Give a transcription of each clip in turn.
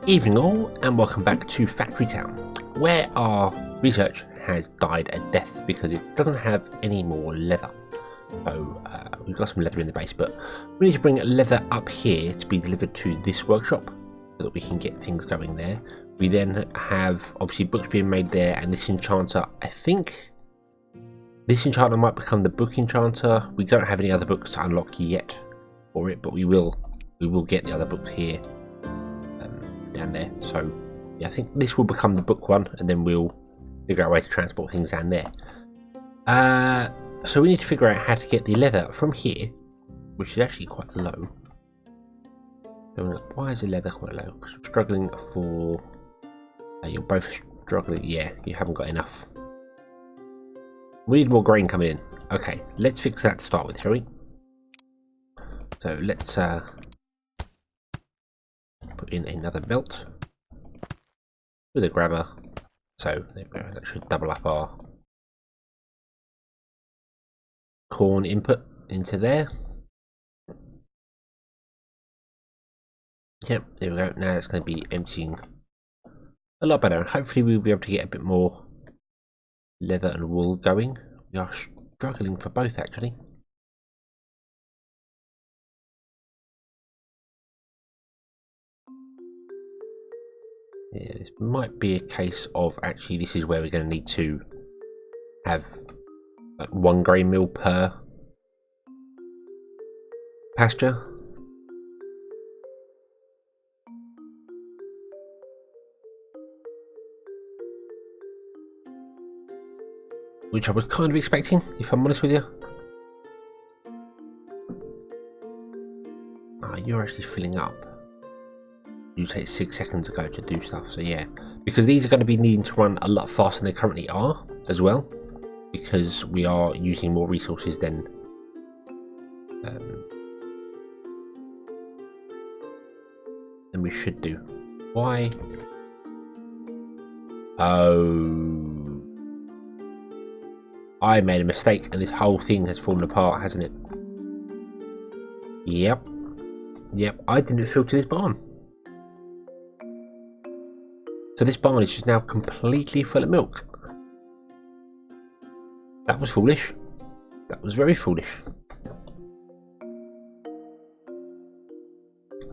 Evening all, and welcome back to Factory Town, where our research has died a death because it doesn't have any more leather. So we've got some leather in the base, but we need to bring leather up here to be delivered to this workshop so that we can get things going there. We then have obviously books being made there, and this enchanter, I think this enchanter might become the book enchanter. We don't have any other books to unlock yet for it, but we will get the other books here. Down there, so yeah, I think this will become the book one, and then we'll figure out a way to transport things down there. So we need to figure out how to get the leather from here, which is actually quite low. Why is the leather quite low? Because I'm struggling for. You're both struggling. Yeah, you haven't got enough. We need more grain coming in. Okay, let's fix that to start with, shall we? So let's put in another belt with a grabber, so there we go. That should double up our corn input into there. Yep, there we go. Now it's going to be emptying a lot better, and hopefully we'll be able to get a bit more leather and wool going. We are struggling for both, actually. Yeah, this might be a case of actually this is where we're going to need to have like one grain mill per pasture. Which I was kind of expecting, if I'm honest with you. Ah, you're actually filling up. You take 6 seconds ago to do stuff, so yeah, because these are going to be needing to run a lot faster than they currently are as well, because we are using more resources than we should do. Why? Oh, I made a mistake and this whole thing has fallen apart, hasn't it? Yep, I didn't filter this barn. So this barn is just now completely full of milk. That was foolish. That was very foolish.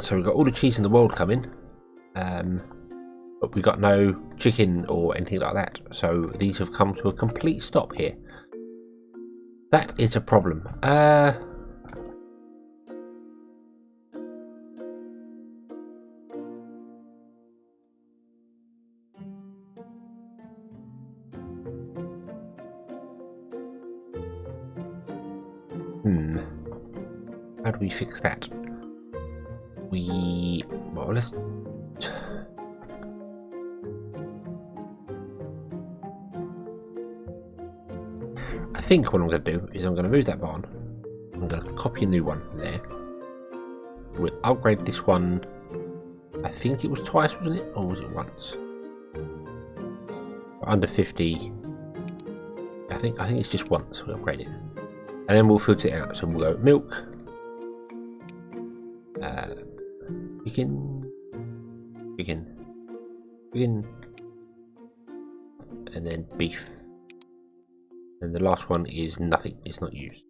So we've got all the cheese in the world coming, but we got no chicken or anything like that. So these have come to a complete stop here. That is a problem. How do we fix that? Well, let's. I think what I'm going to do is I'm going to move that barn. I'm going to copy a new one there. We'll upgrade this one. I think it was twice, wasn't it? Or was it once? Under 50. I think it's just once we upgrade it. And then we'll filter it out. So we'll go milk. Chicken, and then beef. And the last one is nothing, it's not used.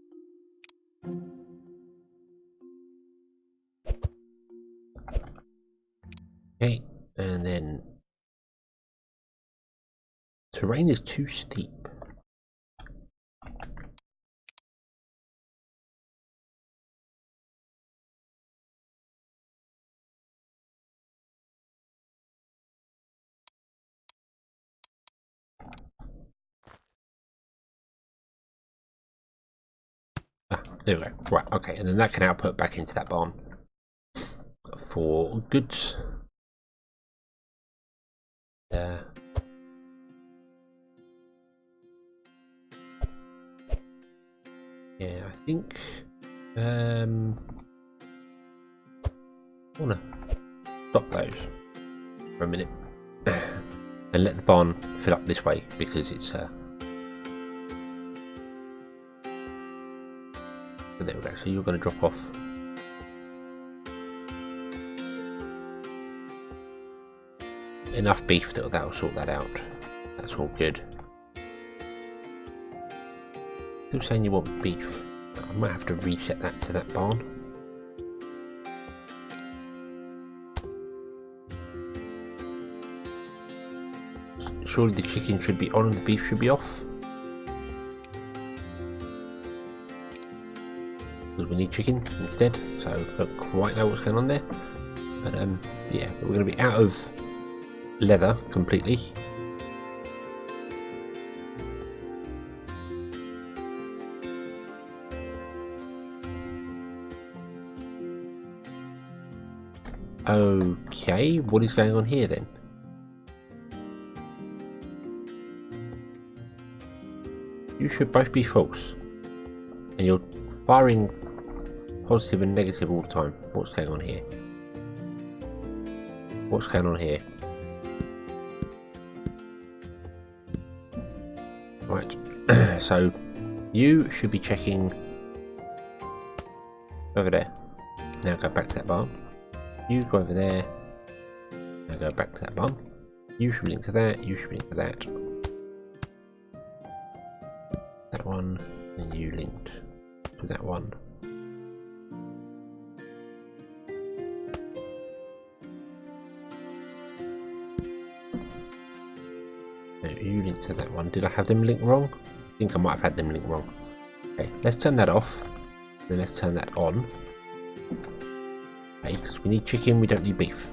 Okay, and then terrain is too steep. There we go. Right, okay, and then that can output back into that barn for goods. Yeah, I think I wanna stop those for a minute and let the barn fill up this way because it's so there we go. So you're going to drop off enough beef that'll sort that out. That's all good. Still saying you want beef. I might have to reset that to that barn. Surely the chicken should be on and the beef should be off. Because we need chicken instead, so I don't quite know what's going on there. But yeah, we're going to be out of leather completely. Okay, what is going on here then? You should both be false. And you're firing positive and negative all the time. What's going on here? What's going on here? Right, so you should be checking over there. Now go back to that barn. You go over there. Now go back to that barn. You should be linked to that. You should be linked to that. That one, and you linked to that one. No, you linked to that one. Did I have them linked wrong? I think I might have had them linked wrong. Okay, let's turn that off. Then let's turn that on. Okay, because we need chicken, we don't need beef.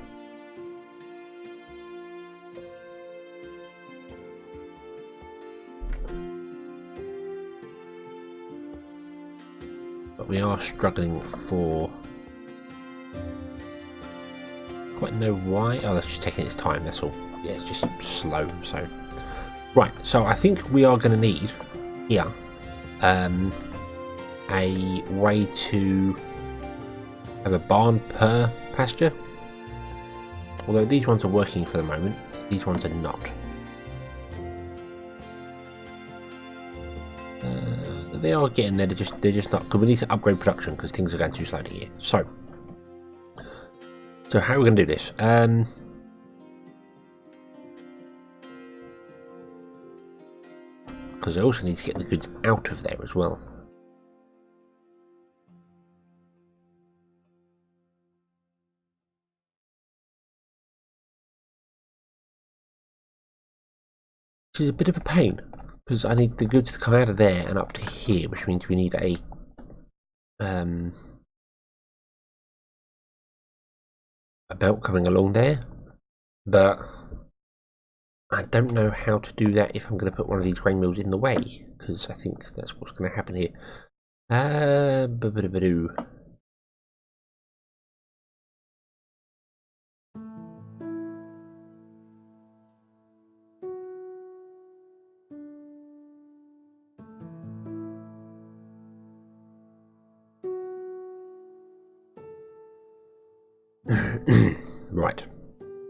But we are struggling for... quite know why. Oh, that's just taking its time, that's all. Yeah, it's just slow, so... Right, so I think we are going to need here a way to have a barn per pasture. Although these ones are working for the moment, these ones are not. They are getting there, they're just not, because we need to upgrade production because things are going too slowly here. So how are we going to do this? Because I also need to get the goods out of there as well. Which is a bit of a pain, because I need the goods to come out of there and up to here, which means we need a belt coming along there. But I don't know how to do that if I'm going to put one of these grain mills in the way, because I think that's what's going to happen here.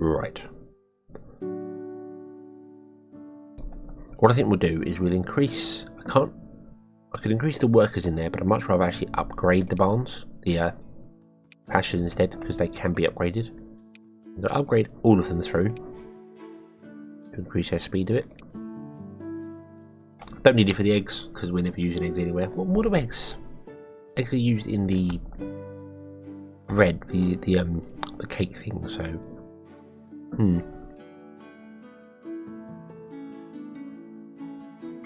Right. What I think we'll do is we'll increase... I could increase the workers in there, but I'd much rather actually upgrade the barns, the pastures instead, because they can be upgraded. I'm going to upgrade all of them through to increase their speed of it. Don't need it for the eggs, because we're never using eggs anywhere. What are eggs? Eggs are used in the bread, the cake thing, so...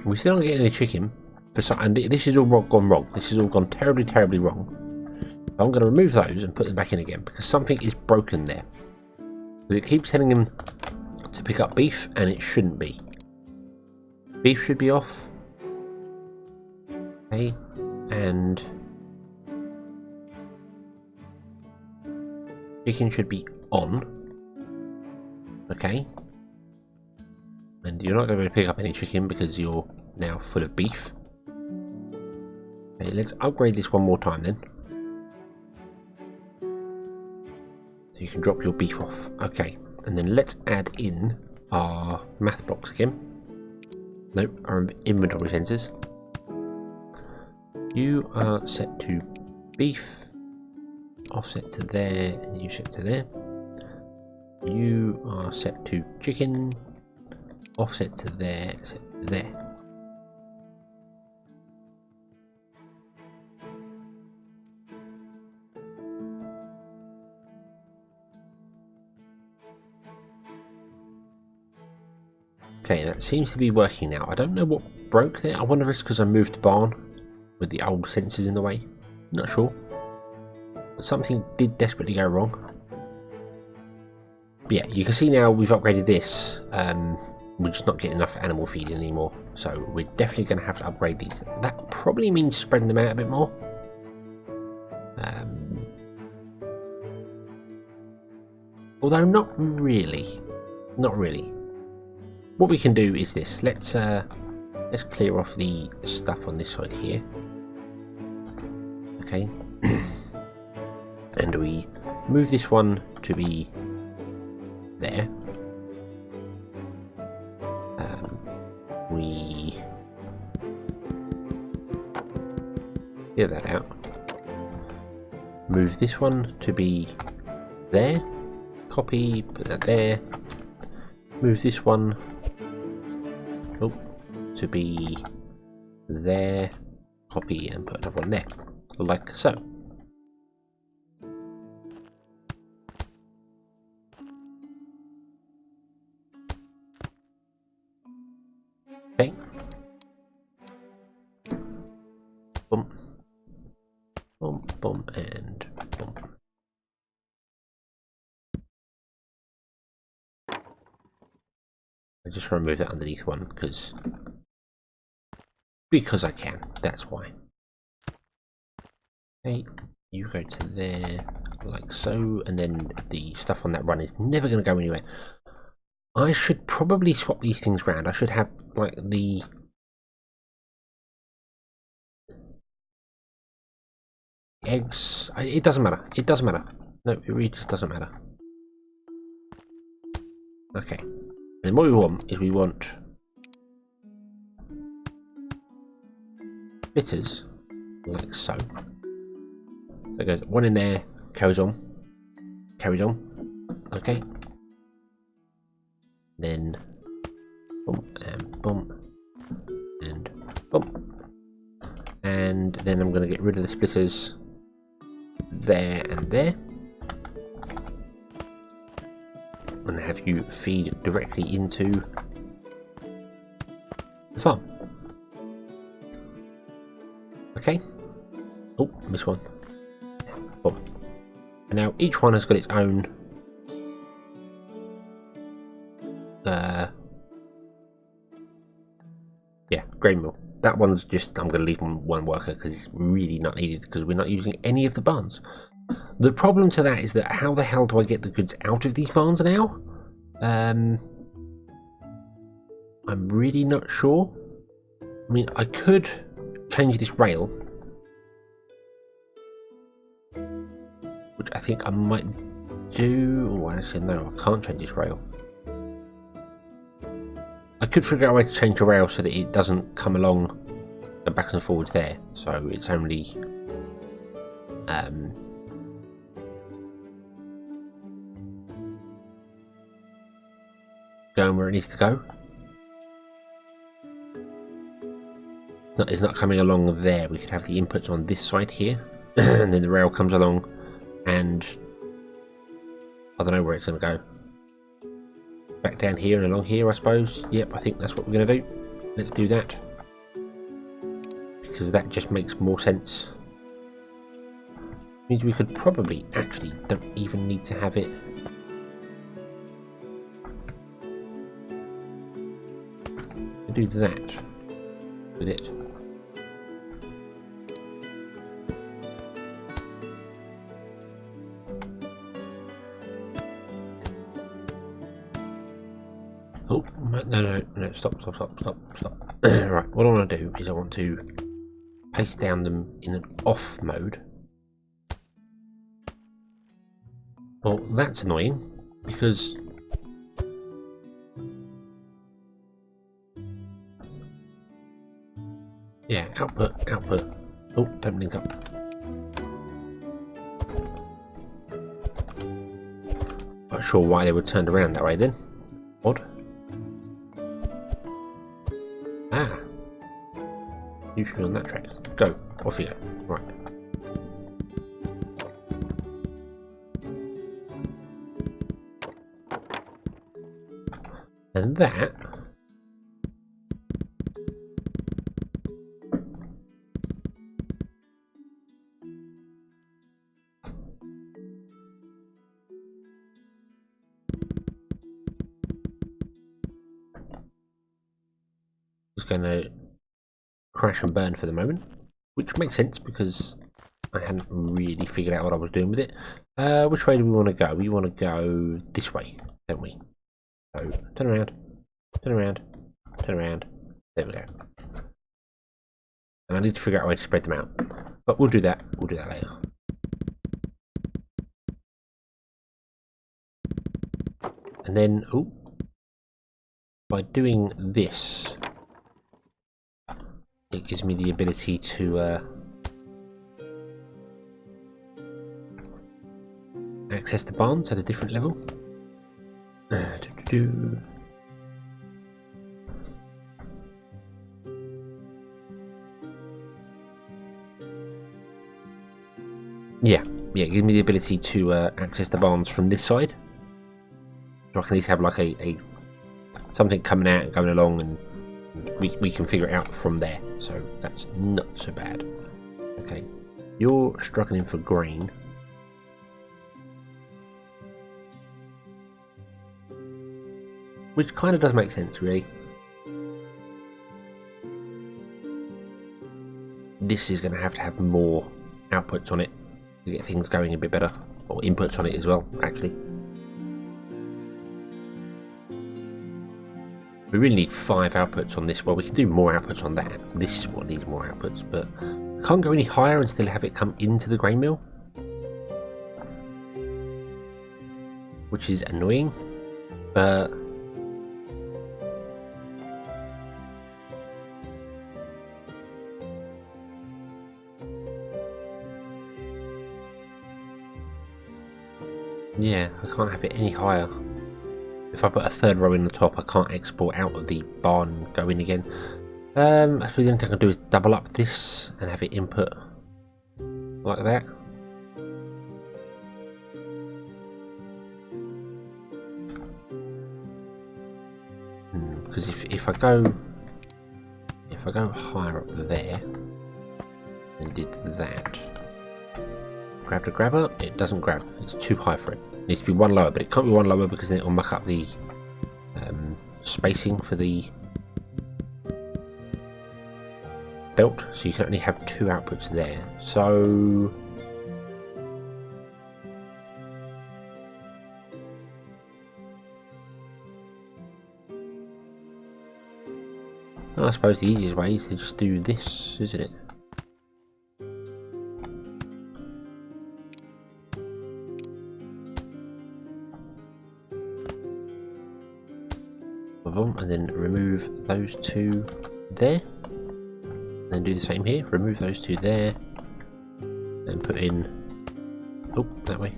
We still don't get any chicken, and this is all gone wrong. This has all gone terribly, terribly wrong. I'm going to remove those and put them back in again, because something is broken there. It keeps telling him to pick up beef, and it shouldn't be. Beef should be off. Okay, and chicken should be on. Okay. And you're not going to be able to pick up any chicken because you're now full of beef. Okay, let's upgrade this one more time then. So you can drop your beef off. Okay, and then let's add in our math blocks again. Nope, our inventory sensors. You are set to beef. Offset to there, and you set to there. you are set to chicken, offset to there, set to there. Okay, that seems to be working now. I don't know what broke there. I wonder if it's because I moved the barn with the old sensors in the way. Not sure. But something did desperately go wrong. But yeah, you can see now we've upgraded this. We're just not getting enough animal feed anymore. So we're definitely going to have to upgrade these. That probably means spreading them out a bit more. Although not really. Not really. What we can do is this. Let's clear off the stuff on this side here. Okay. And we move this one to be there. We clear that out. Move this one to be there. Copy, put that there. Move this one to be there. Copy and put another one there, like so. Okay. Boom. Boom, boom, and boom. I just remove that underneath one because I can. That's why. Okay, you go to there like so, and then the stuff on that run is never going to go anywhere. I should probably swap these things around. I should have like the eggs. It doesn't matter. It doesn't matter. No, it really just doesn't matter. Okay. And what we want is we want splitters like so. So it goes one in there, carried on. Okay. Then boom and boom and boom. And then I'm going to get rid of the splitters there and there. And have you feed directly into the farm. Okay. Oh, missed one. Boom. And now each one has got its own grain mill. That one's just, I'm going to leave one worker because it's really not needed because we're not using any of the barns. The problem to that is that how the hell do I get the goods out of these barns now? I'm really not sure. I mean, I could change this rail, which I think I might do. Oh, actually, no, I can't change this rail. I could figure out a way to change the rail so that it doesn't come along and backwards and forwards there. So it's only going where it needs to go. It's not coming along there. We could have the inputs on this side here, and then the rail comes along, and I don't know where it's going to go. Back down here and along here, I suppose. Yep, I think that's what we're going to do. Let's do that, because that just makes more sense. Means we could probably actually don't even need to have it. Do that with it. Oh, no, stop. Right, what I want to do is I want to paste down them in an off mode. Well, that's annoying because yeah, output. Oh, don't link up. I sure why they were turned around that way then. Odd. Ah. Usually on that track. Go. Off you go. Right. And that is going to crash and burn for the moment, which makes sense because I hadn't really figured out what I was doing with it. Which way do we want to go? We want to go this way, don't we? So turn around, turn around, turn around. There we go. And I need to figure out a way to spread them out, but we'll do that. We'll do that later. And then, oh, by doing this, it gives me the ability to access the barns at a different level. Yeah, it gives me the ability to access the barns from this side. So I can at least have like a something coming out and going along, and we can figure it out from there. So that's not so bad. Okay, you're struggling for grain. Which kind of does make sense, really. This is going to have more outputs on it to get things going a bit better, or inputs on it as well, actually. We really need 5 outputs on this. Well, we can do more outputs on that. This is what needs more outputs, but I can't go any higher and still have it come into the grain mill, which is annoying, but yeah, I can't have it any higher. If I put a 3rd row in the top, I can't export out of the barn and go in again. Actually, the only thing I can do is double up this and have it input like that. Because if I go higher up there and did that, grab the grabber, it doesn't grab. It's too high for it. It needs to be one lower, but it can't be one lower because then it will muck up the spacing for the belt. So you can only have 2 outputs there. So I suppose the easiest way is to just do this, isn't it? And then remove those 2 there, and then do the same here. Remove those 2 there, and put in, oh, that way.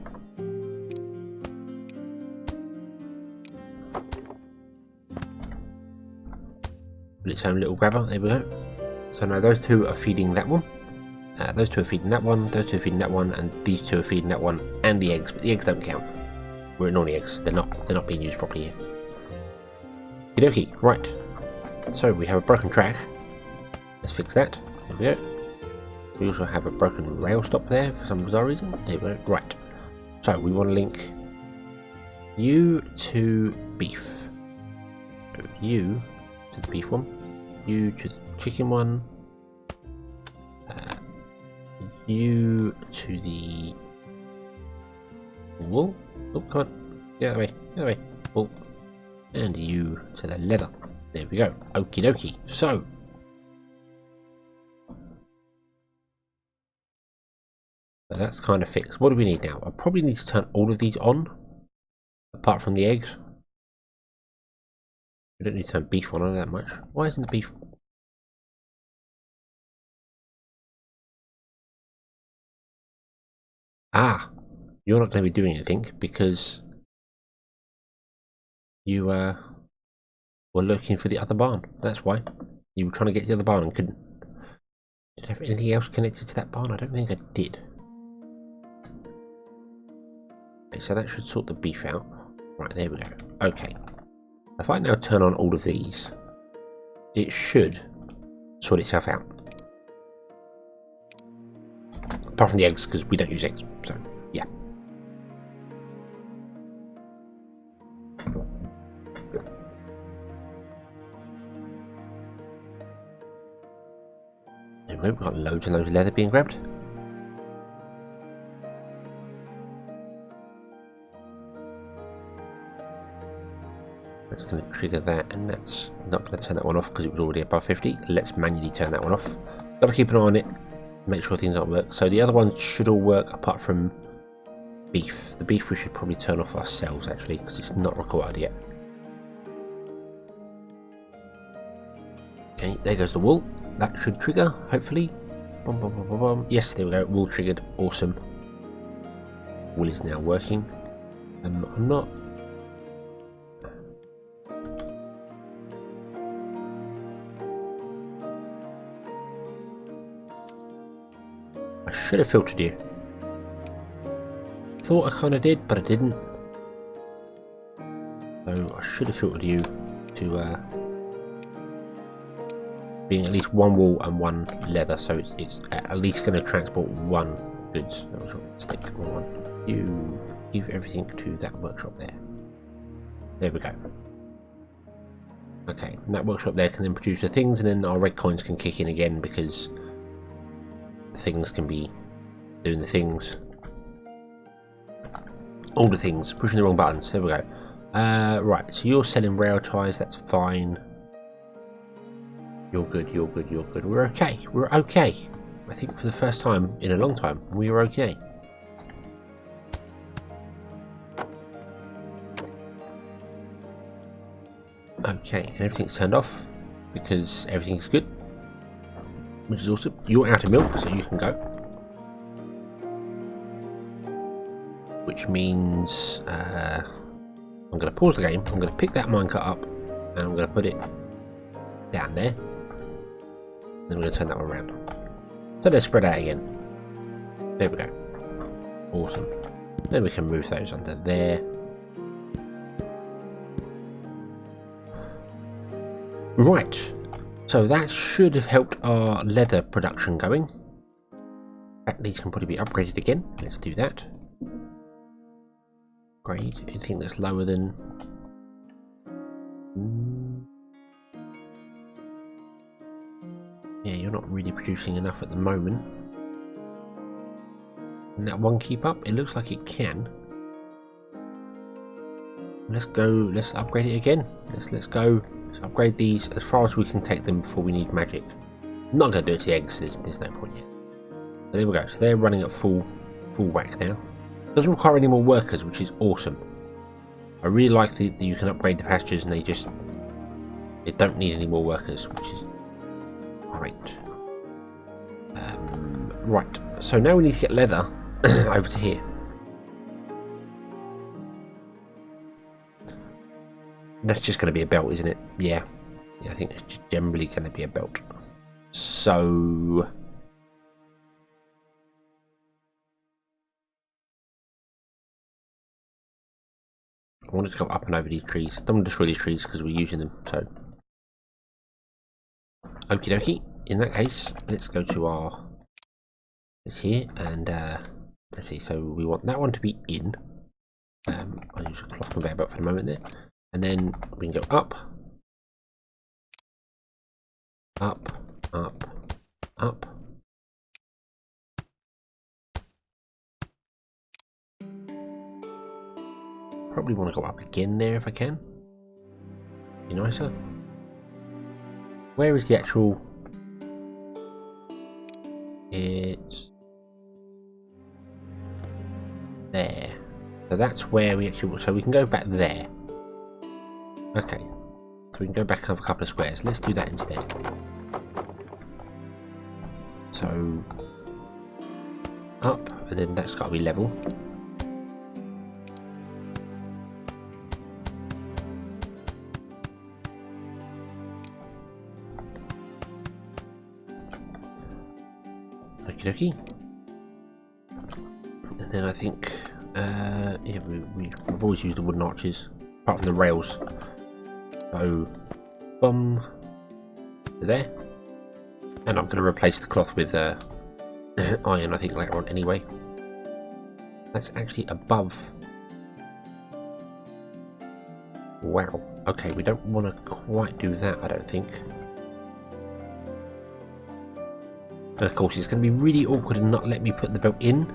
Put its own little grabber. There we go. So now those 2 are feeding that one. Those 2 are feeding that one. Those 2 are feeding that one, and these 2 are feeding that one, and the eggs. But the eggs don't count. We're ignoring the eggs. They're not being used properly here. Okie dokie, right. So we have a broken track. Let's fix that. There we go. We also have a broken rail stop there for some bizarre reason. There we go. Right. So we want to link you to beef. So you to the beef one. You to the chicken one. You to the wool. Oh, come on. Get out of the way. Get out of the way. Wool. And you to the leather. There we go. Okie dokie. So that's kind of fixed. What do we need now? I probably need to turn all of these on, apart from the eggs. We don't need to turn beef on that much. Why isn't the beef? Ah, you're not going to be doing anything because You were looking for the other barn. That's why. You were trying to get to the other barn and couldn't. Did I have anything else connected to that barn? I don't think I did. Okay, so that should sort the beef out. Right, there we go. Okay. If I now turn on all of these, it should sort itself out. Apart from the eggs, because we don't use eggs, so yeah. There we go, we've got loads and loads of leather being grabbed. That's going to trigger that, and that's not going to turn that one off because it was already above 50. Let's manually turn that one off. Got to keep an eye on it, make sure things don't work. So the other ones should all work apart from beef. The beef we should probably turn off ourselves actually because it's not required yet. Okay, there goes the wool. That should trigger, hopefully. Bum, bum, bum, bum, bum. Yes, there we go. Wool triggered. Awesome. Wool is now working. I'm not. I should have filtered you. Thought I kind of did, but I didn't. So I should have filtered you to being at least one wool and one leather, so it's at least going to transport one goods. That was a mistake. Wrong one. You give everything to that workshop there. There we go. Okay, and that workshop there can then produce the things, and then our red coins can kick in again because the things can be doing the things. All the things, pushing the wrong buttons. There we go. Right, so you're selling rail ties, that's fine. You're good, you're good, you're good. We're okay, we're okay. I think for the first time in a long time, we were okay. Okay, and everything's turned off because everything's good, which is awesome. You're out of milk, so you can go. Which means I'm going to pause the game. I'm going to pick that minecart up and I'm going to put it down there. Then we're going to turn that one around. So they're spread out again. There we go. Awesome. Then we can move those under there. Right. So that should have helped our leather production going. In fact, these can probably be upgraded again. Let's do that. Upgrade. Anything that's lower than... Yeah, you're not really producing enough at the moment. Can that one keep up? It looks like it can. Let's go. Let's upgrade it again. Let's go. Let's upgrade these as far as we can take them before we need magic. I'm not going to do it to the eggs. There's no point yet. So there we go. So they're running at full whack now. Doesn't require any more workers, which is awesome. I really like that you can upgrade the pastures and they don't need any more workers, which is great. Right, so now we need to get leather over to here. That's just going to be a belt, isn't it? Yeah, I think it's just generally going to be a belt. So I wanted to go up and over these trees. Don't want to destroy these trees because we're using them. So okie dokie. In that case, let's go to our this here and let's see. So we want that one to be in. I'll use a cloth conveyor belt for the moment there, and then we can go up, up, up, up. Probably want to go up again there if I can. Be nicer. Where is the actual? It's there. So that's where we actually. So we can go back there. Okay. So we can go back another couple of squares. Let's do that instead. So up, and then that's got to be level. Okie dokie. And then I think, yeah, we've always used the wooden arches, apart from the rails. So, to there. And I'm going to replace the cloth with iron, I think, later on anyway. That's actually above. Wow. Okay, we don't want to quite do that, I don't think. And of course, it's going to be really awkward and not let me put the belt in.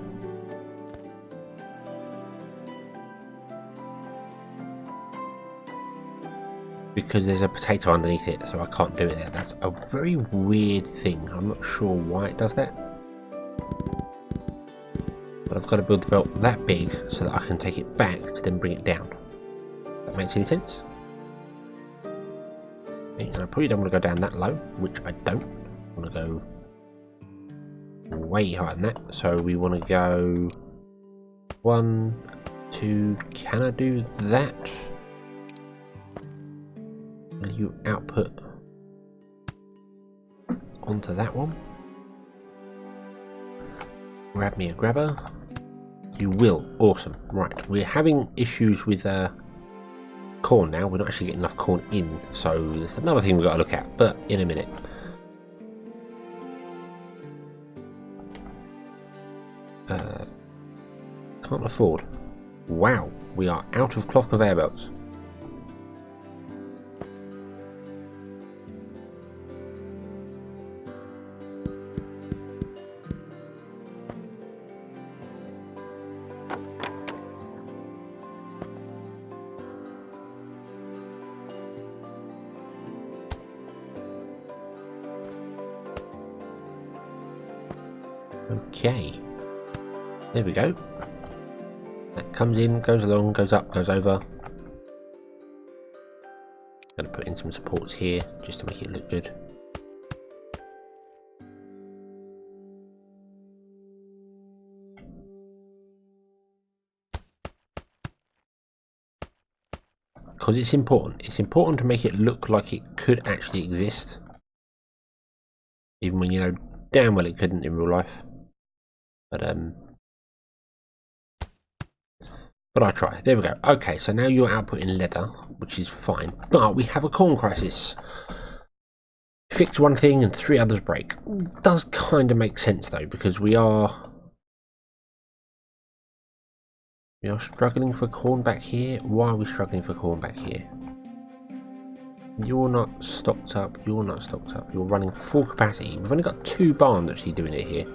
Because there's a potato underneath it, so I can't do it there. That's a very weird thing. I'm not sure why it does that. But I've got to build the belt that big so that I can take it back to then bring it down. That makes any sense? Okay, and I probably don't want to go down that low, which I don't. I want to go way higher than that. So we want to go 1, 2. Can I do that? Will you output onto that one? Grab me a grabber. You will. Awesome. Right, we're having issues with corn now. We're not actually getting enough corn in, so there's another thing we've got to look at, but in a minute. Can't afford. Wow, we are out of cloth conveyor belts. Okay, there we go. That comes in, goes along, goes up, goes over. Gonna put in some supports here just to make it look good. Because it's important. It's important to make it look like it could actually exist, even when you know damn well it couldn't in real life. But I try. There we go. Okay, so now you're outputting leather, which is fine. But we have a corn crisis. Fix one thing and 3 others break. It does kind of make sense though, because we are struggling for corn back here. Why are we struggling for corn back here? You're not stocked up. You're not stocked up. You're running full capacity. We've only got 2 barns actually doing it here.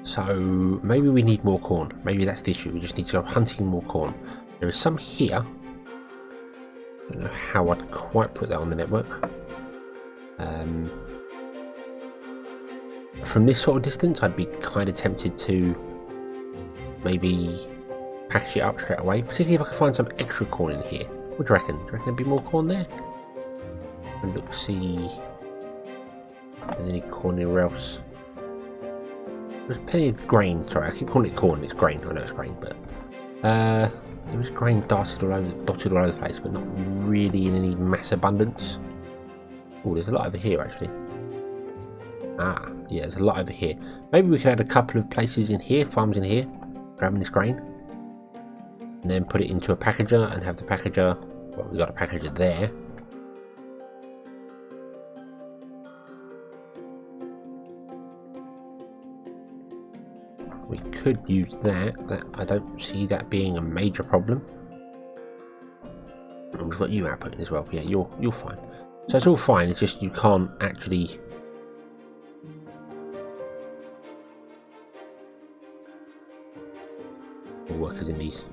So maybe we need more corn. Maybe that's the issue. We just need to go hunting more corn. There is some here. I don't know how I'd quite put that on the network. From this sort of distance, I'd be kind of tempted to maybe package it up straight away. Particularly if I could find some extra corn in here. What do you reckon? Do you reckon there'd be more corn there? And look, see if there's any corn anywhere else. There's plenty of grain. Sorry, I keep calling it corn. It's grain. I know it's grain, but there was grain dotted all over the place, but not really in any mass abundance. Oh, there's a lot over here actually. Ah, yeah, there's a lot over here. Maybe we could add a couple of places in here, farms in here, grabbing this grain, and then put it into a packager and have the packager. Well, we got a packager there. We could use that. I don't see that being a major problem. And we've got you outputting as well. Yeah, you're fine. So it's all fine. It's just you can't actually. Workers in these.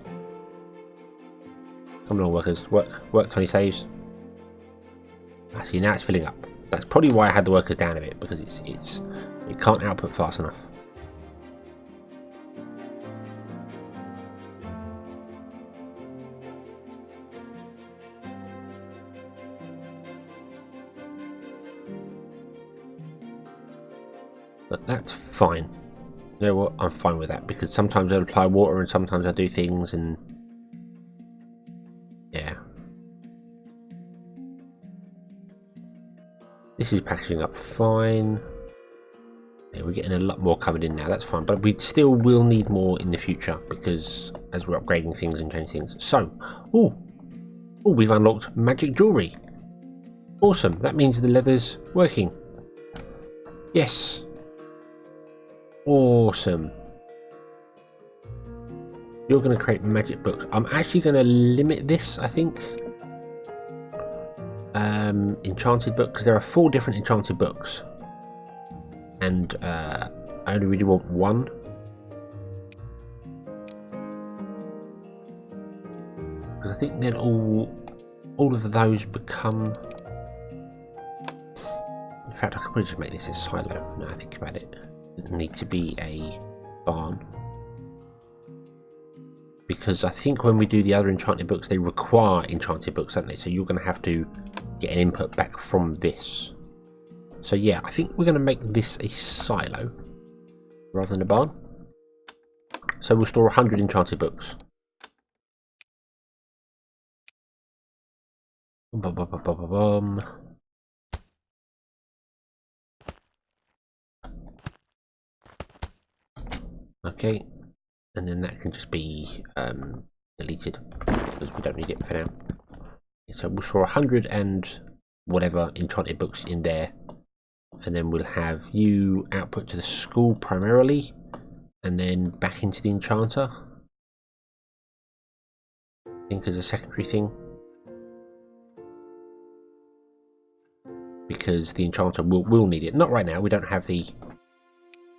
Come along, workers. Work 20 saves. I see, now it's filling up. That's probably why I had the workers down a bit, because it can't output fast enough. But that's fine. You know what? I'm fine with that, because sometimes I'll apply water and sometimes I'll do things, and yeah. This is packaging up fine. Yeah, we're getting a lot more coming in now, that's fine, but we still will need more in the future because as we're upgrading things and changing things. So, oh, we've unlocked magic jewelry. Awesome, that means the leather's working. Yes. Awesome. You're going to create magic books. I'm actually going to limit this, I think. Enchanted book, because there are 4 different enchanted books. And I only really want 1. Because I think then all of those become... In fact, I could probably just make this a silo. Now I think about it. It doesn't need to be a barn. Because I think when we do the other enchanted books, they require enchanted books, don't they? So you're going to have to get an input back from this. So yeah, I think we're going to make this a silo rather than a barn. So we'll store 100 enchanted books. Okay, and then that can just be deleted because we don't need it for now. So we'll store 100 and whatever enchanted books in there, and then we'll have you output to the school primarily, and then back into the enchanter. I think as a secondary thing, because the enchanter will need it. Not right now. We don't have the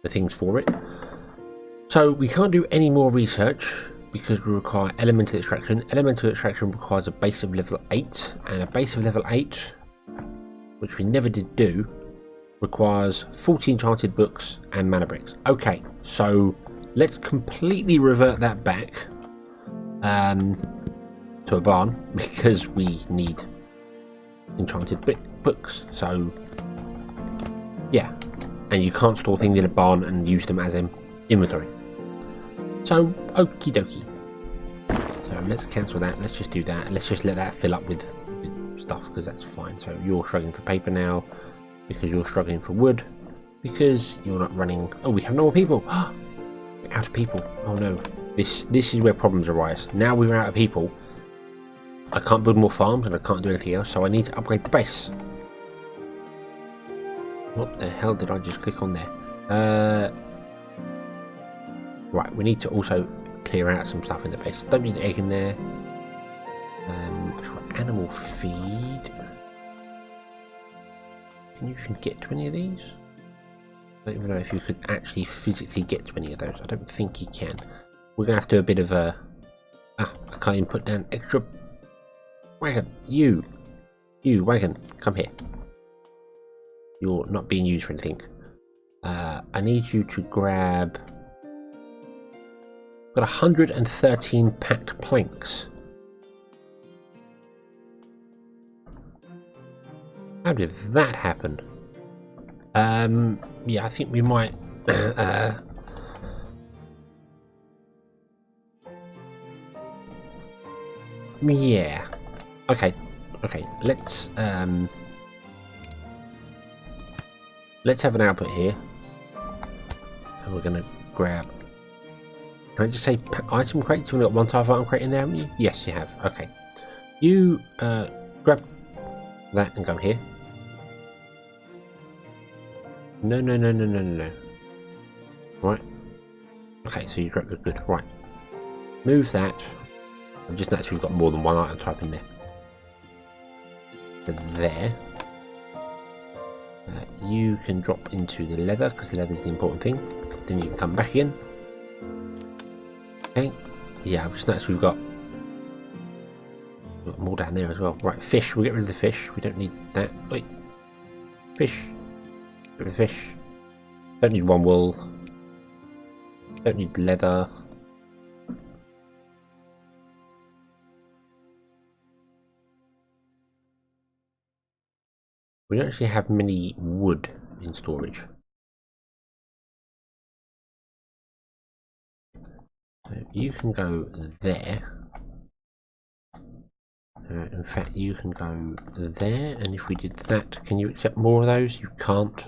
things for it. So we can't do any more research because we require elemental extraction. Elemental extraction requires a base of level 8, and a base of level 8, which we never did do, requires 40 enchanted books and mana bricks. Okay, so let's completely revert that back to a barn because we need enchanted books. So yeah, and you can't store things in a barn and use them as an inventory. So okie dokie. So let's cancel that. Let's just do that. Let's just let that fill up with stuff because that's fine. So you're struggling for paper now because you're struggling for wood because you're not running. Oh, we have no more people. We're out of people. Oh no. This is where problems arise. Now we're out of people. I can't build more farms and I can't do anything else, so I need to upgrade the base. What the hell did I just click on there? Right, we need to also clear out some stuff in the base. Don't need an egg in there. Animal feed. Can you even get to any of these? I don't even know if you could actually physically get to any of those. I don't think you can. We're going to have to do a bit of a... I can't even put down extra... Wagon, you wagon, come here. You're not being used for anything. I need you to grab... Got 113 packed planks. How did that happen? Yeah, I think we might... yeah. Okay. Let's have an output here, and we're gonna grab. Can I just say item crates? You've got one type of item crate in there, haven't you? Yes, you have. Okay. You grab that and go here. No. Right. Okay, so you grab the good. Right. Move that. I've just noticed we've got more than one item type in there. So there. You can drop into the leather because the leather is the important thing. Then you can come back in. Okay. Yeah, I've just noticed we've got more down there as well. Right, fish. We'll get rid of the fish. We don't need that. Wait. Fish. Get rid of the fish. Don't need one wool. Don't need leather. We don't actually have many wood in storage. So you can go there. In fact, you can go there, and if we did that, can you accept more of those? You can't.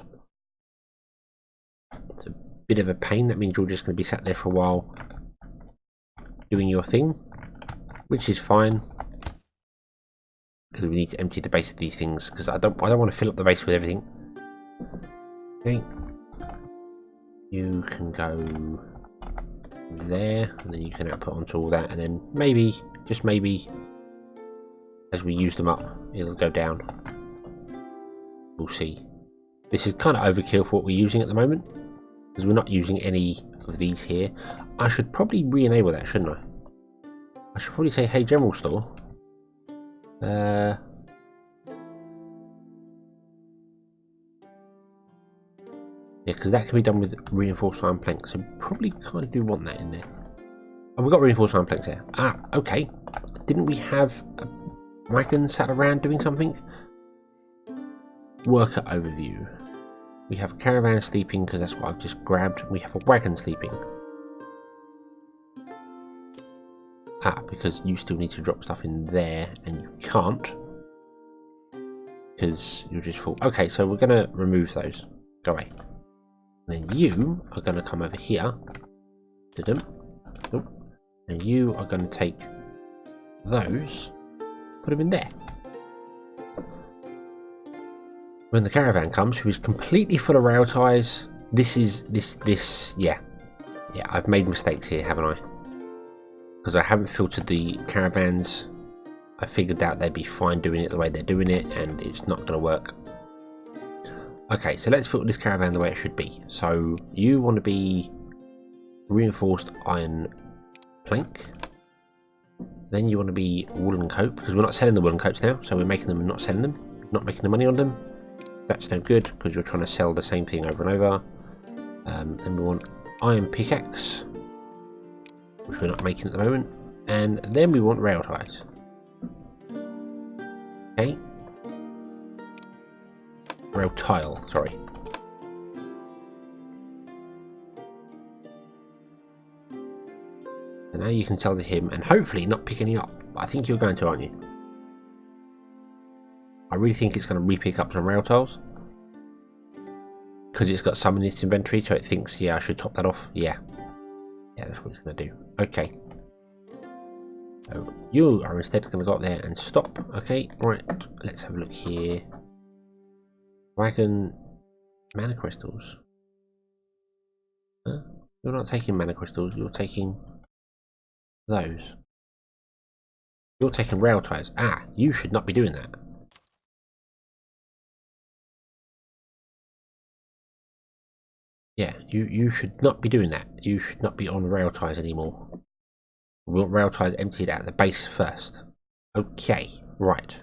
It's a bit of a pain. That means you're just going to be sat there for a while doing your thing, which is fine, because we need to empty the base of these things, because I don't want to fill up the base with everything. Okay, you can go there, and then you can output onto all that, and then maybe, just maybe, as we use them up, it'll go down. We'll see. This is kind of overkill for what we're using at the moment, because we're not using any of these here. I should probably re-enable that, shouldn't I? I should probably say, hey, general store. Yeah, because that can be done with reinforced iron planks, so probably kind of do want that in there. Oh, we've got reinforced iron planks there. Ah, okay. Didn't we have a wagon sat around doing something? Worker overview. We have a caravan sleeping, because that's what I've just grabbed. We have a wagon sleeping. Ah, because you still need to drop stuff in there, and you can't, because you're just full. Okay, so we're going to remove those. Go away. And then you are going to come over here. And you are going to take those, put them in there. When the caravan comes, who is completely full of rail ties, yeah, I've made mistakes here, haven't I? Because I haven't filtered the caravans. I figured out they'd be fine doing it the way they're doing it, and it's not going to work. Okay, so let's filter this caravan the way it should be. So you want to be reinforced iron plank. Then you want to be woolen coat, because we're not selling the woolen coats now, so we're making them and not selling them, not making the money on them. That's no good, because you're trying to sell the same thing over and over. Then we want iron pickaxe, which we're not making at the moment. And then we want rail ties. Okay. Rail tile, sorry. And now you can sell to him and hopefully not pick any up. I think you're going to, aren't you? I really think it's going to re-pick up some rail tiles, because it's got some in its inventory, so it thinks, yeah, I should top that off. Yeah, that's what it's going to do. Okay, so you are instead going to go up there and stop. Okay, right, let's have a look here. Wagon mana crystals. Huh? You're not taking mana crystals, you're taking those. You're taking rail ties. Ah, you should not be doing that. Yeah, you should not be doing that. You should not be on rail ties anymore. We want rail ties emptied out at the base first. Okay, right.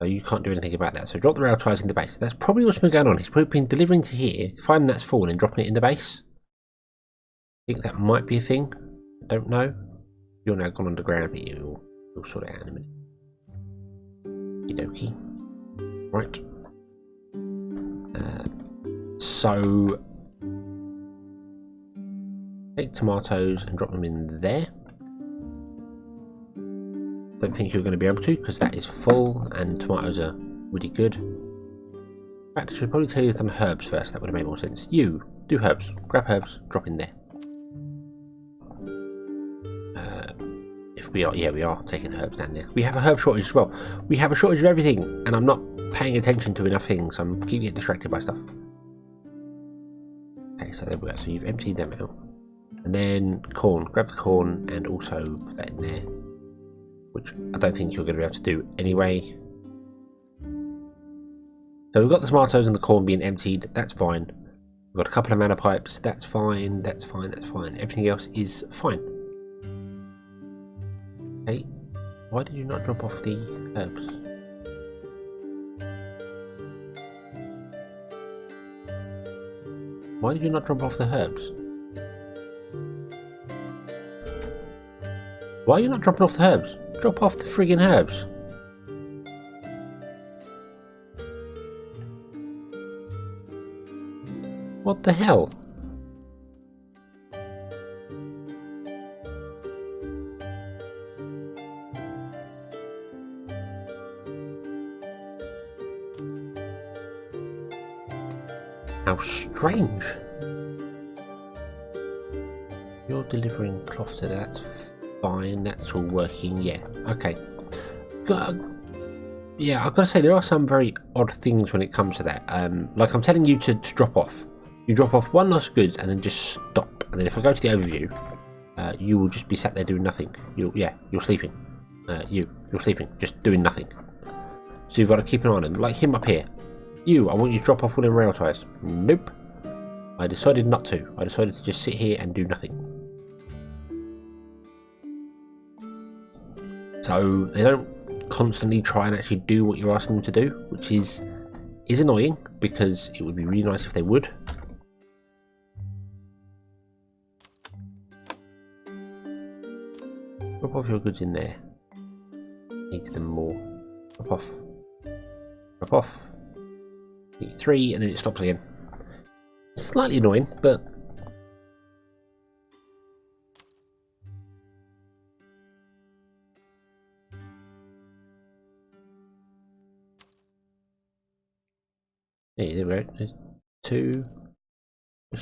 So you can't do anything about that. So drop the rail ties in the base. That's probably what's been going on. It's probably been delivering to here, finding that's full and dropping it in the base. I think that might be a thing. I don't know. You're now gone underground, but you'll sort it out in a minute. Okie dokie. Right. So take tomatoes and drop them in there. Don't think you're going to be able to, because that is full and tomatoes are really good. In fact, I should probably tell you to do herbs first. That would have made more sense. You do herbs. Grab herbs, drop in there. If we are, yeah, we are taking herbs down there. We have a herb shortage as well. We have a shortage of everything, and I'm not paying attention to enough things. I'm keeping getting distracted by stuff. Okay, so there we go. So you've emptied them out. And then corn. Grab the corn and also put that in there, which I don't think you're going to be able to do anyway. So we've got the tomatoes and the corn being emptied. That's fine. We've got a couple of mana pipes. That's fine. That's fine. That's fine. Everything else is fine. Okay. Why did you not drop off the herbs? Why did you not drop off the herbs? Why are you not dropping off the herbs? Drop off the friggin' herbs. What the hell? How strange. You're delivering cloth to that. That's fine. That's all working. Yeah. Okay. Yeah, I've got to say there are some very odd things when it comes to that. Like I'm telling you to drop off. You drop off one loss of goods and then just stop. And then if I go to the overview, you will just be sat there doing nothing. You're sleeping. You're sleeping, just doing nothing. So you've got to keep an eye on them. Like him up here. I want you to drop off all the rail ties. Nope. I decided not to. I decided to just sit here and do nothing. So they don't constantly try and actually do what you're asking them to do, which is annoying because it would be really nice if they would. Drop off your goods in there. Needs them more. Drop off. Drop off. Need 3 and then it stops again. Slightly annoying, but hey, there we go. There's 2.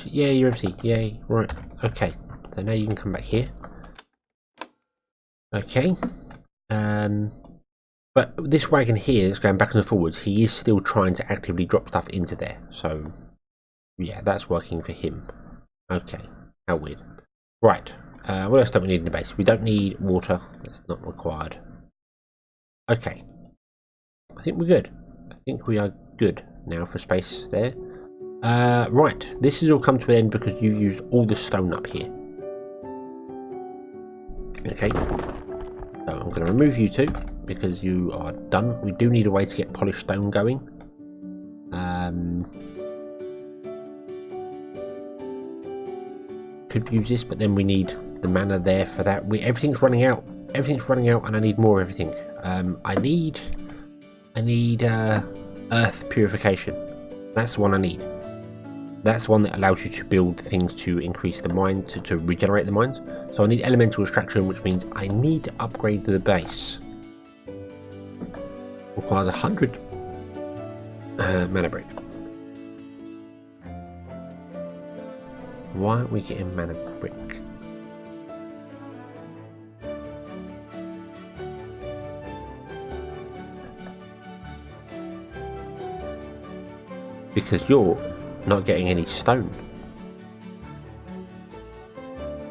Yeah, you're empty. Yay. Right. Okay. So now you can come back here. Okay. But this wagon here that's going backwards and forwards, he is still trying to actively drop stuff into there. So, yeah, that's working for him. Okay. How weird. Right. What else don't we need in the base? We don't need water. That's not required. Okay. I think we're good. I think we are good now for space there. Right. This has all come to an end because you used all the stone up here. Okay. So I'm going to remove you two because you are done. We do need a way to get polished stone going. Could use this, but then we need the mana there for that. Everything's running out. Everything's running out, and I need more of everything. I need earth purification. That's the one I need. That's the one that allows you to build things to increase the mine, to regenerate the mines. So I need elemental extraction, which means I need to upgrade the base. Requires 100 mana brick. Why aren't we getting mana brick? Because you're not getting any stone.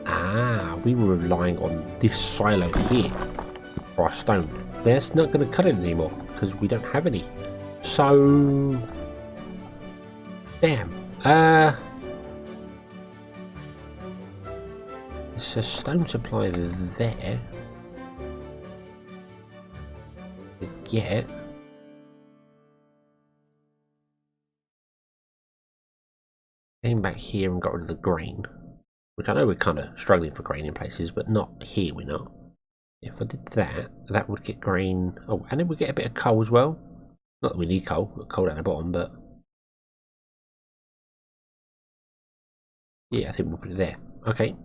Ah, we were relying on this silo here for our stone. That's not going to cut it anymore because we don't have any. So, damn. There's a stone supply there to get. Came back here and got rid of the grain, which I know we're kind of struggling for grain in places, but not here. We're not. If I did that, that would get grain. Oh, and then we get a bit of coal as well. Not that we need coal. We've got coal down the bottom, but yeah, I think we'll put it there. Okay.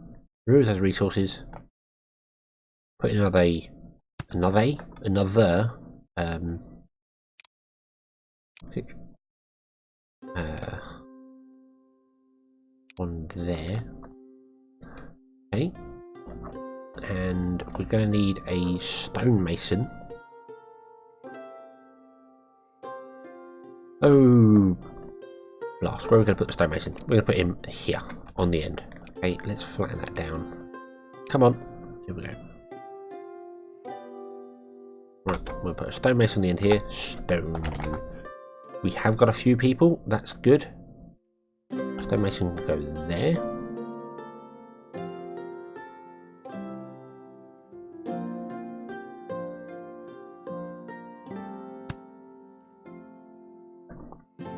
Remove those resources. Put in another click one there. Okay. And we're going to need a stonemason. Oh, blast. Where are we going to put the stonemason? We're going to put him here on the end. Okay, let's flatten that down. Come on. Here we go. Right, we'll put a stonemason on the end here. Stone. We have got a few people. That's good. Stonemason can go there.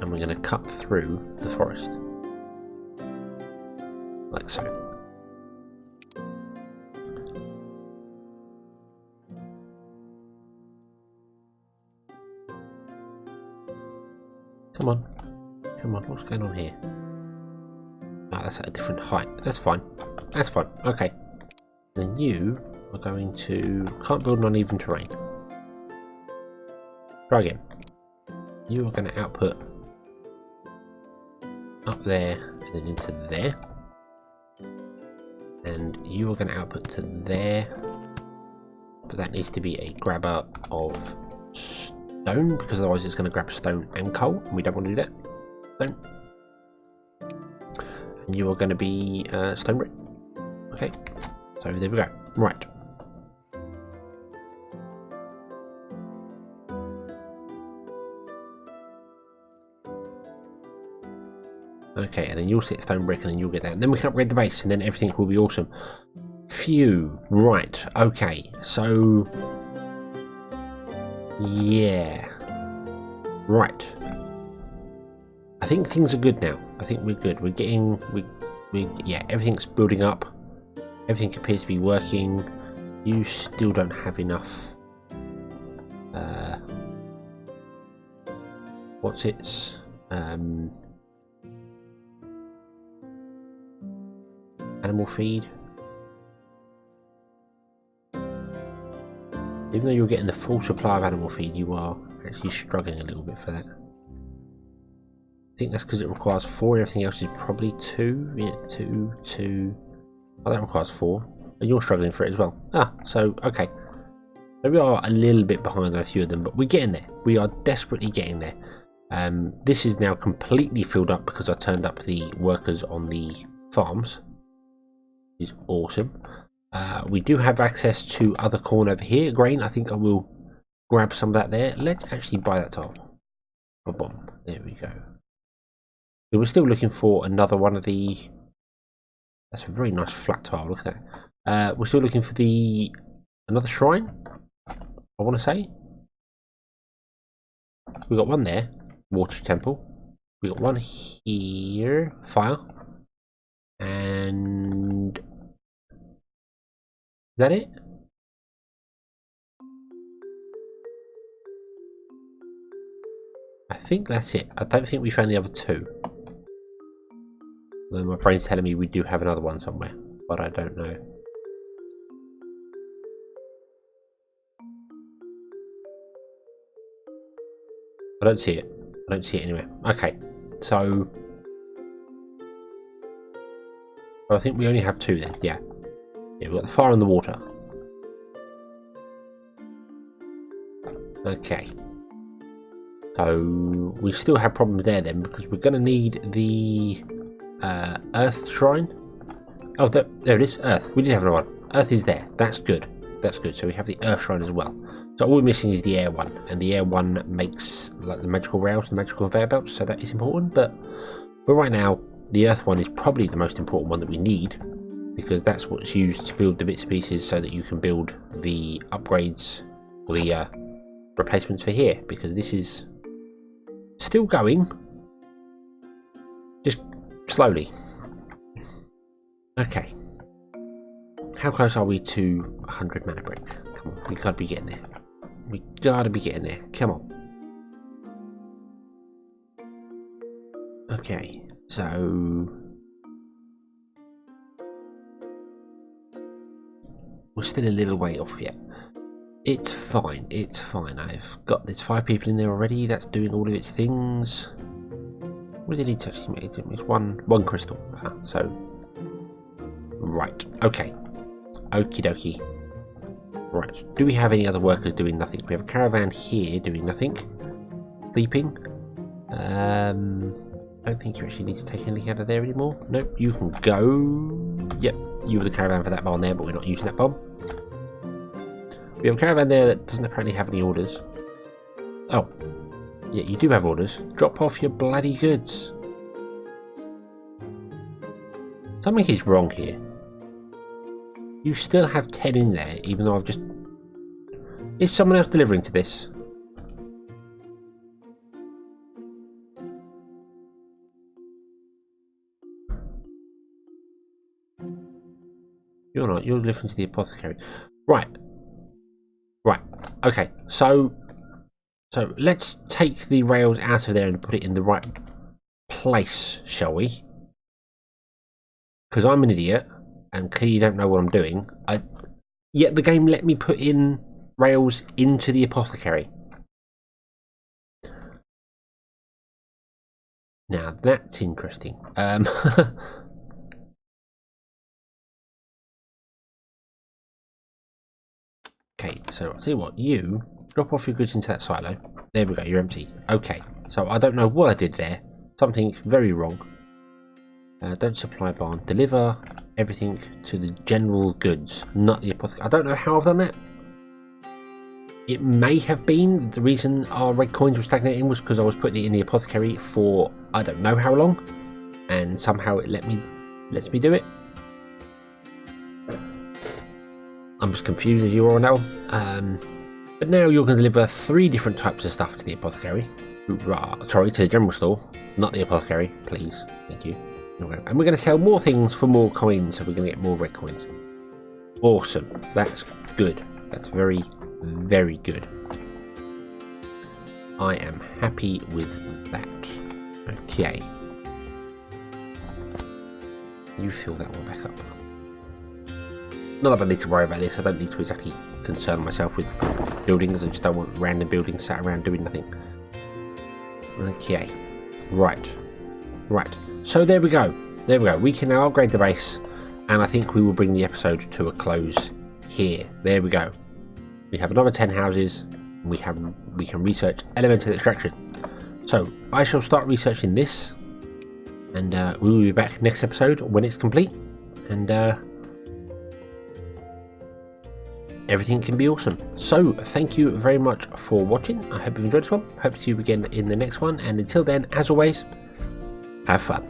And we're going to cut through the forest. Like so. Come on. Come on, what's going on here? Ah, that's at a different height. That's fine. That's fine. Okay. Then you are going to... Can't build on uneven terrain. Try again. You are going to output up there and then into there. And you are going to output to there. But that needs to be a grabber of stone, because otherwise it's going to grab stone and coal, and we don't want to do that. Stone. And you are going to be stone brick. Okay, so there we go. Right. Okay, and then you'll sit stone brick, and then you'll get that. And then we can upgrade the base, and then everything will be awesome. Phew. Right. Okay. So. Yeah. Right. I think things are good now. I think we're good. We're getting. Yeah. Everything's building up. Everything appears to be working. You still don't have enough. What's its? Animal feed. Even though you're getting the full supply of animal feed, you are actually struggling a little bit for that. I think that's because it requires 4, everything else is probably 2. Yeah, 2. Oh, that requires 4. And you're struggling for it as well. Ah, so, okay. So we are a little bit behind on a few of them, but we're getting there. We are desperately getting there. This is now completely filled up because I turned up the workers on the farms. Is awesome. We do have access to other corn over here. Grain, I think I will grab some of that there. Let's actually buy that tile. Boom. There we go. We were still looking for another one of the... That's a very nice flat tile, look at that. We're still looking for another shrine, I want to say. We got one there, water temple. We got one here, fire. And... Is that it? I think that's it. I don't think we found the other 2. Although my brain's telling me we do have another one somewhere, but I don't know. I don't see it. I don't see it anywhere. Okay, so... I think we only have 2 then, yeah. Yeah, we've got the fire and the water. Okay. So we still have problems there then, because we're going to need the earth shrine. Oh, there it is, earth. We did have another one. Earth is there. That's good. That's good. So we have the earth shrine as well. So all we're missing is the air one, and the air one makes like the magical rails, the magical conveyor belts. So that is important. But right now, the earth one is probably the most important one that we need, because that's what's used to build the bits and pieces so that you can build the upgrades or the replacements for here, because this is still going, just slowly. Okay, how close are we to 100 mana brick? Come on, we gotta be getting there. We gotta be getting there. Come on. Okay, so we're still a little way off yet. It's fine, it's fine. There's 5 people in there already. That's doing all of its things. What do they need to actually make? It's one crystal. So, right, okay. Okie dokie. Right, do we have any other workers doing nothing? We have a caravan here doing nothing. Sleeping. I don't think you actually need to take anything out of there anymore. Nope, you can go. Yep, you were the caravan for that barn there, but we're not using that barn. We have a caravan there that doesn't apparently have any orders. Oh, yeah, you do have orders. Drop off your bloody goods. Something is wrong here. You still have 10 in there, even though I've just... Is someone else delivering to this? You're not. You're delivering to the apothecary. Right. Right. Okay. So let's take the rails out of there and put it in the right place, shall we? Because I'm an idiot and clearly don't know what I'm doing. Yet the game let me put in rails into the apothecary. Now that's interesting. Okay, so I'll tell you what, you drop off your goods into that silo. There we go, you're empty. Okay, so I don't know what I did there. Something very wrong. Don't supply barn. Deliver everything to the general goods, not the apothecary. I don't know how I've done that. It may have been the reason our red coins were stagnating was because I was putting it in the apothecary for I don't know how long, and somehow it lets me do it. I'm as confused as you are now. But now you're going to deliver 3 different types of stuff to the apothecary. Sorry, to the general store, not the apothecary, please. Thank you. And we're going to sell more things for more coins, so we're going to get more red coins. Awesome. That's good. That's very, very good. I am happy with that. Okay. You fill that one back up. Not that I need to worry about this. I don't need to exactly concern myself with buildings. I just don't want random buildings sat around doing nothing. Okay. Right. So there we go. We can now upgrade the base, and I think we will bring the episode to a close here. There we go. We have another 10 houses. We can research elemental extraction. So I shall start researching this, and we will be back next episode when it's complete, and everything can be awesome. So thank you very much for watching. I hope you've enjoyed this one. Hope to see you again in the next one, and until then, as always, have fun.